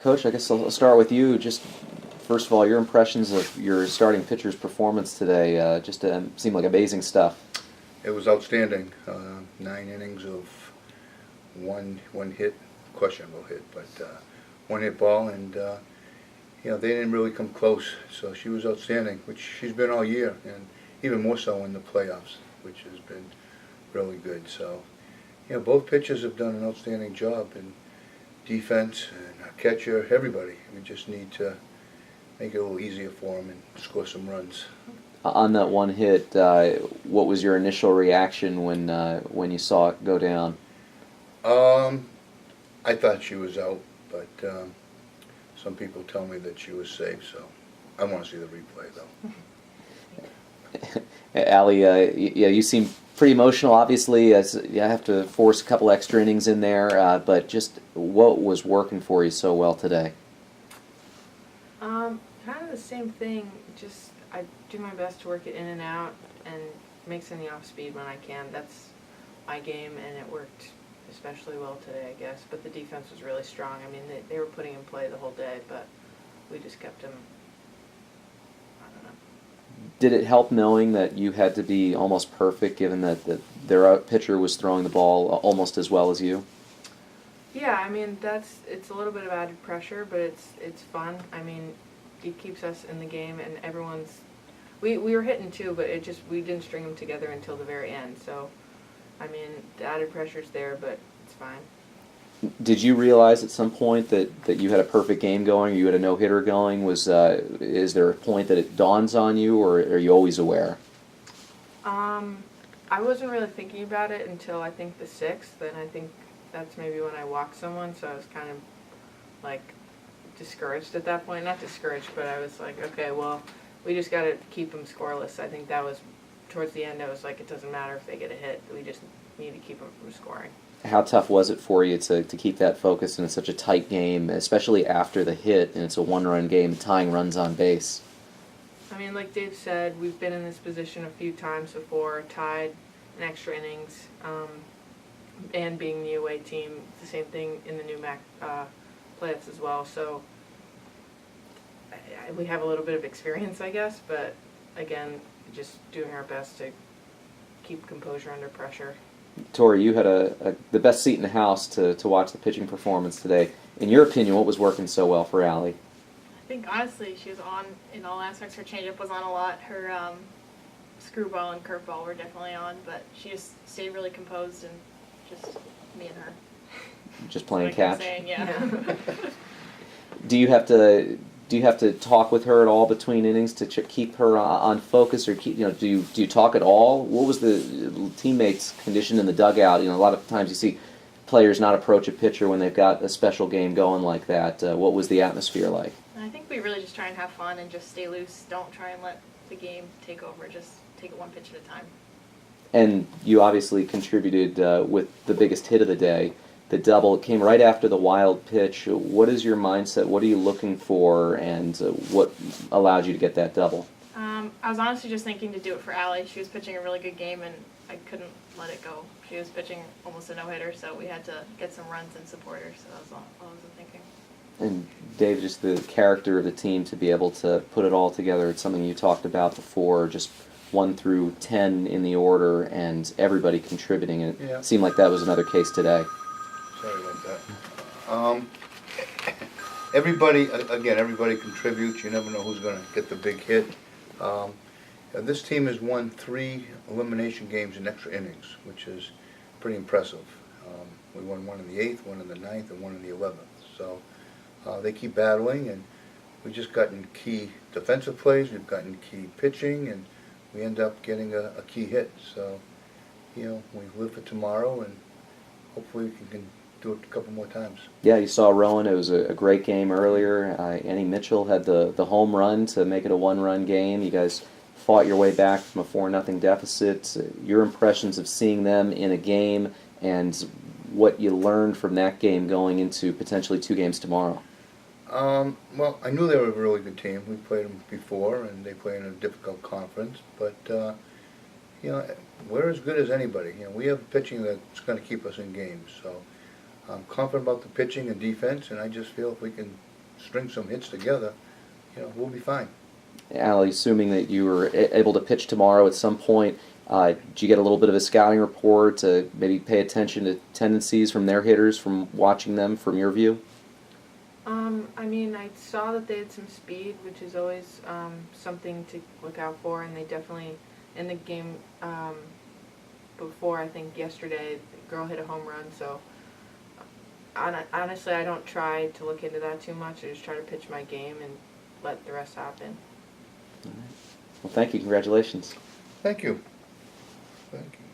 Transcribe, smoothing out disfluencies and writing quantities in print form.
Coach, I guess I'll start with you. Just first of all, your impressions of your starting pitcher's performance today. Seemed like amazing stuff. It was outstanding. 9 innings of one hit, questionable hit, but one hit ball, and they didn't really come close. So she was outstanding, which she's been all year, and even more so in the playoffs, which has been really good. So, both pitchers have done an outstanding job in defense and catcher, everybody. We just need to make it a little easier for them and score some runs. On that one hit, what was your initial reaction when you saw it go down? I thought she was out, but some people tell me that she was safe, so I want to see the replay, though. Ali, you seem pretty emotional, obviously. You have to force a couple extra innings in there, but just what was working for you so well today? Kind of the same thing. Just I do my best to work it in and out and mix in the off speed when I can. That's my game, and it worked especially well today, I guess. But the defense was really strong. I mean, they were putting in play the whole day, but we just kept them. I don't know. Did it help knowing that you had to be almost perfect, given that their pitcher was throwing the ball almost as well as you? Yeah, I mean it's a little bit of added pressure, but it's fun. I mean, it keeps us in the game, and everyone's. We were hitting too, but we didn't string them together until the very end. So, I mean, the added pressure's there, but it's fine. Did you realize at some point that you had a perfect game going, or you had a no-hitter going? Is there a point that it dawns on you, or are you always aware? I wasn't really thinking about it until I think the 6th, and I think that's maybe when I walked someone, so I was kind of like discouraged at that point. Not discouraged, but I was like, okay, well, we just got to keep them scoreless. I think that was towards the end. I was like, it doesn't matter if they get a hit. We just need to keep them from scoring. How tough was it for you to keep that focus in such a tight game, especially after the hit, and it's a one-run game, tying runs on base? I mean, like Dave said, we've been in this position a few times before, tied in extra innings, and being the away team, the same thing in the new MAC playoffs as well. So we have a little bit of experience, I guess, but again, just doing our best to keep composure under pressure. Tori, you had the best seat in the house to watch the pitching performance today. In your opinion, what was working so well for Ali? I think honestly she was on in all aspects. Her changeup was on a lot. Her screwball and curveball were definitely on, but she just stayed really composed and just me and her. Just playing That's what catch? I'm saying, yeah. Do you have to talk with her at all between innings to keep her on focus, or do you talk at all? What was the teammates' condition in the dugout? A lot of times you see players not approach a pitcher when they've got a special game going like that. What was the atmosphere like? I think we really just try and have fun and just stay loose. Don't try and let the game take over. Just take it one pitch at a time. And you obviously contributed with the biggest hit of the day. The double came right after the wild pitch. What is your mindset? What are you looking for, and what allowed you to get that double? I was honestly just thinking to do it for Ali. She was pitching a really good game, and I couldn't let it go. She was pitching almost a no-hitter, so we had to get some runs and support her, so that was all I was thinking. And Dave, just the character of the team to be able to put it all together. It's something you talked about before, just 1 through 10 in the order, and everybody contributing. And it seemed like that was another case today. Sorry about that. Everybody contributes. You never know who's going to get the big hit. This team has won 3 elimination games in extra innings, which is pretty impressive. We won 1 in the 8th, 1 in the 9th, and 1 in the 11th. So they keep battling, and we've just gotten key defensive plays, we've gotten key pitching, and we end up getting a key hit. So, we live for tomorrow, and hopefully we can do it a couple more times. Yeah, you saw Rowan. It was a great game earlier. Annie Mitchell had the home run to make it a 1-run game. You guys fought your way back from a 4-0 deficit. Your impressions of seeing them in a game and what you learned from that game going into potentially 2 games tomorrow. Well, I knew they were a really good team. We played them before, and they play in a difficult conference. But, we're as good as anybody. We have pitching that's going to keep us in games. So I'm confident about the pitching and defense, and I just feel if we can string some hits together, we'll be fine. Ali, assuming that you were able to pitch tomorrow at some point, did you get a little bit of a scouting report to maybe pay attention to tendencies from their hitters from watching them from your view? I mean, I saw that they had some speed, which is always something to look out for, and they definitely, in the game before, I think yesterday, the girl hit a home run, so honestly, I don't try to look into that too much. I just try to pitch my game and let the rest happen. Well, thank you. Congratulations. Thank you. Thank you.